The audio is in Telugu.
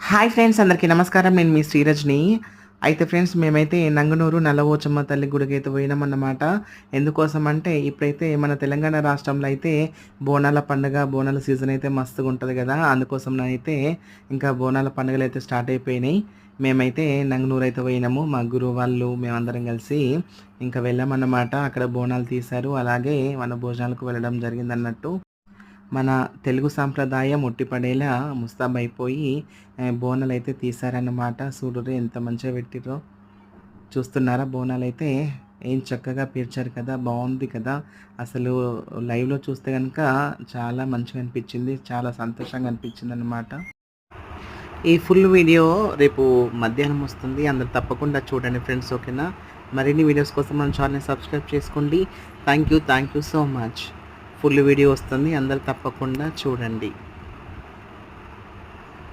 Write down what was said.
హాయ్ ఫ్రెండ్స్, అందరికీ నమస్కారం. నేను మీ శ్రీరజ్ని. అయితే ఫ్రెండ్స్, మేమైతే నంగనూరు నల్లవోచమ్మ తల్లి గుడికైతే పోయినామన్నమాట. ఎందుకోసం అంటే ఇప్పుడైతే మన తెలంగాణ రాష్ట్రంలో అయితే బోనాల పండుగ, బోనాల సీజన్ అయితే మస్తుగా ఉంటుంది కదా. అందుకోసం అయితే ఇంకా బోనాల పండుగలు అయితే స్టార్ట్ అయిపోయినాయి. మేమైతే నంగనూరు అయితే పోయినాము. మా గురువు వాళ్ళు మేమందరం కలిసి ఇంకా వెళ్ళామన్నమాట. అక్కడ బోనాలు తీశారు, అలాగే మన భోజనాలకు వెళ్ళడం జరిగిందన్నట్టు. మన తెలుగు సాంప్రదాయం ఉట్టిపడేలా ముస్తాబైపోయి బోనాలైతే తీశారన్నమాట. చూడుర్రి ఎంత మంచిగా పెట్టిర్రో. చూస్తున్నారా బోనాలైతే ఏం చక్కగా పేర్చారు కదా, బాగుంది కదా. అసలు లైవ్‌లో చూస్తే గనుక చాలా మంచిగా అనిపించింది. చాలా సంతోషంగా అనిపించిందన్నమాట. ఈ ఫుల్ వీడియో రేపు మధ్యాహ్నం వస్తుంది. అందరూ తప్పకుండా చూడండి ఫ్రెండ్స్, ఓకేనా. మరిన్ని వీడియోస్ కోసం మన ఛానల్‌ని సబ్స్క్రైబ్ చేసుకోండి. Thank you so much. Full video వస్తుంది, అందరూ తప్పకుండా చూడండి.